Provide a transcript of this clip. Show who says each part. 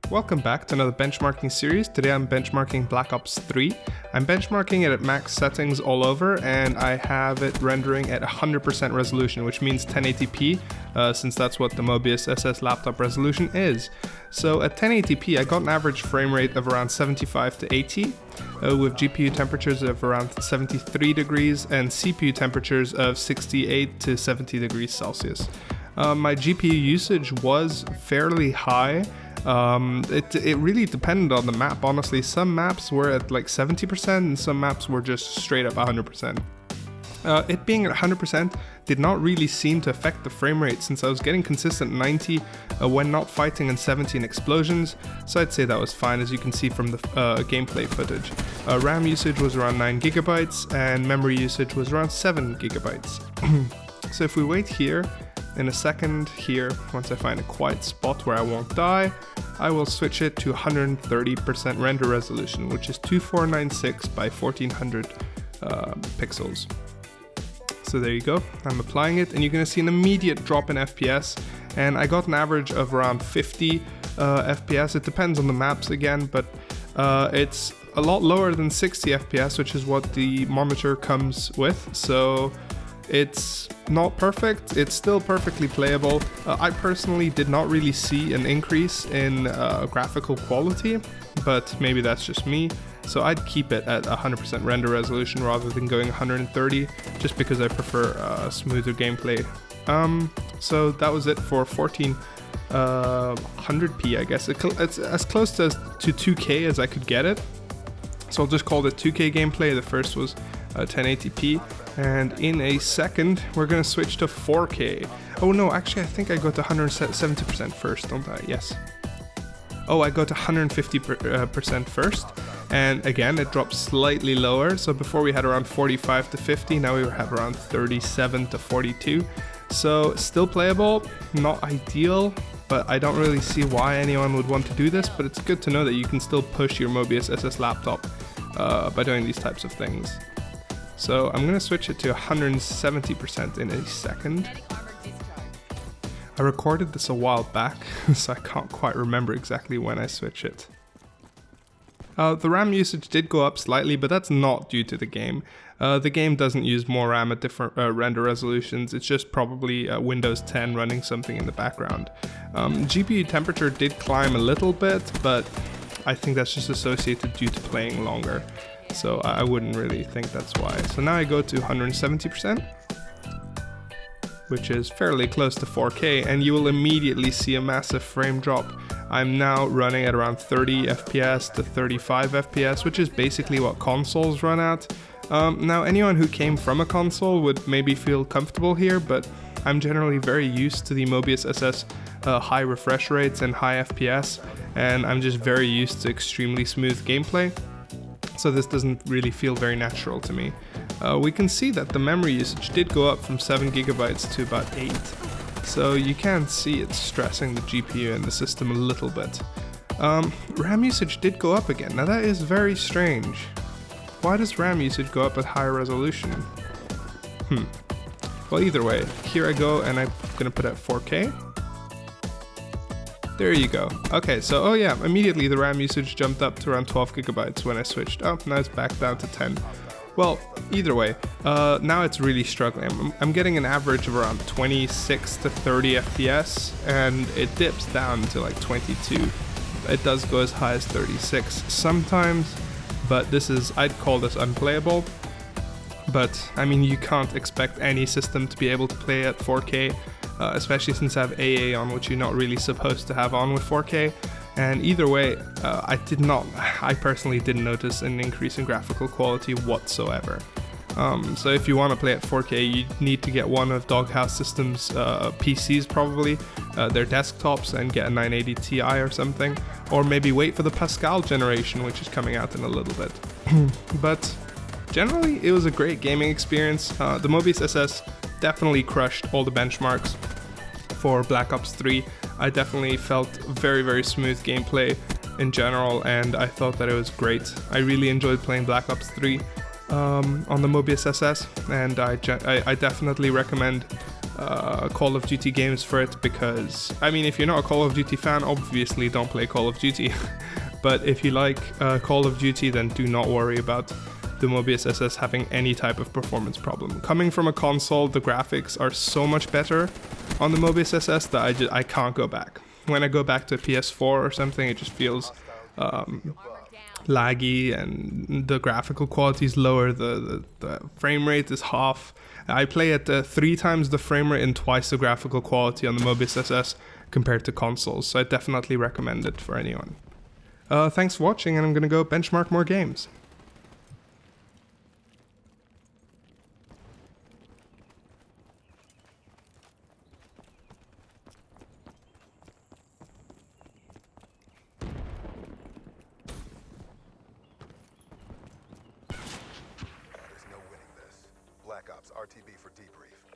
Speaker 1: Welcome back to another benchmarking series. Today I'm benchmarking Black Ops 3. I'm benchmarking it at max settings all over, and I have it rendering at 100% resolution, which means 1080p, since that's what the Mobius SS laptop resolution is. So at 1080p I got an average frame rate of around 75 to 80, with GPU temperatures of around 73 degrees and CPU temperatures of 68 to 70 degrees Celsius. My GPU usage was fairly high. It really depended on the map, honestly. Some maps were at like 70% and some maps were just straight up 100%. It being at 100% did not really seem to affect the frame rate, since I was getting consistent 90 when not fighting and 70 in explosions, so I'd say that was fine, as you can see from the gameplay footage. RAM usage was around 9 gigabytes and memory usage was around 7 gigabytes. So if we wait here, in a second here, once I find a quiet spot where I won't die, I will switch it to 130% render resolution, which is 2496 by 1400 pixels. So there you go, I'm applying it, and you're going to see an immediate drop in FPS, and I got an average of around 50 FPS. It depends on the maps again, but it's a lot lower than 60 FPS, which is what the monitor comes with, so it's not perfect, it's still perfectly playable. I personally did not really see an increase in graphical quality, but maybe that's just me. So I'd keep it at 100% render resolution rather than going 130, just because I prefer smoother gameplay. So that was it for 1400p, I guess. It's as close to 2K as I could get it. So I'll just call it 2K gameplay. The first was 1080p. And in a second, we're gonna switch to 4K. Oh no, actually I think I go to 170% first, don't I? Yes. Oh, I go to 150% first. And again, it drops slightly lower. So before we had around 45 to 50, now we have around 37 to 42. So still playable, not ideal, but I don't really see why anyone would want to do this, but it's good to know that you can still push your Mobius SS laptop by doing these types of things. So I'm going to switch it to 170% in a second. I recorded this a while back, so I can't quite remember exactly when I switch it. The RAM usage did go up slightly, but that's not due to the game. The game doesn't use more RAM at different render resolutions, it's just probably Windows 10 running something in the background. GPU temperature did climb a little bit, but I think that's just associated due to playing longer. So I wouldn't really think that's why. So now I go to 170%, which is fairly close to 4K, and you will immediately see a massive frame drop. I'm now running at around 30 FPS to 35 FPS, which is basically what consoles run at. Now anyone who came from a console would maybe feel comfortable here, but I'm generally very used to the Mobius SS high refresh rates and high FPS, and I'm just very used to extremely smooth gameplay. So this doesn't really feel very natural to me. We can see that the memory usage did go up from 7 gigabytes to about 8. So you can see it's stressing the GPU and the system a little bit. RAM usage did go up again. Now that is very strange. Why does RAM usage go up at higher resolution? Well, either way, here I go, and I'm gonna put it at 4K. There you go. Okay, so oh yeah, immediately the RAM usage jumped up to around 12 gigabytes when I switched. Oh, now it's back down to 10. Well, either way, now it's really struggling. I'm getting an average of around 26 to 30 FPS, and it dips down to like 22. It does go as high as 36 sometimes, but I'd call this unplayable. But I mean, you can't expect any system to be able to play at 4K. Especially since I have AA on, which you're not really supposed to have on with 4K. And either way, I personally didn't notice an increase in graphical quality whatsoever. So if you want to play at 4K, you need to get one of DogHouse Systems PCs probably, their desktops, and get a 980 Ti or something. Or maybe wait for the Pascal generation, which is coming out in a little bit. But generally, it was a great gaming experience. The Mobius SS definitely crushed all the benchmarks for Black Ops 3. I definitely felt very, very smooth gameplay in general, and I thought that it was great. I really enjoyed playing Black Ops 3 on the Mobius SS, and I definitely recommend Call of Duty games for it, because, I mean, if you're not a Call of Duty fan, obviously don't play Call of Duty. But if you like Call of Duty, then do not worry about the Mobius SS having any type of performance problem. Coming from a console, the graphics are so much better on the Mobius SS that I can't go back. When I go back to PS4 or something, it just feels laggy, and the graphical quality is lower, the frame rate is half. I play at 3 times the frame rate and twice the graphical quality on the Mobius SS compared to consoles, so I definitely recommend it for anyone. Thanks for watching, and I'm gonna go benchmark more games.
Speaker 2: There's no winning this. Black Ops RTB for debrief.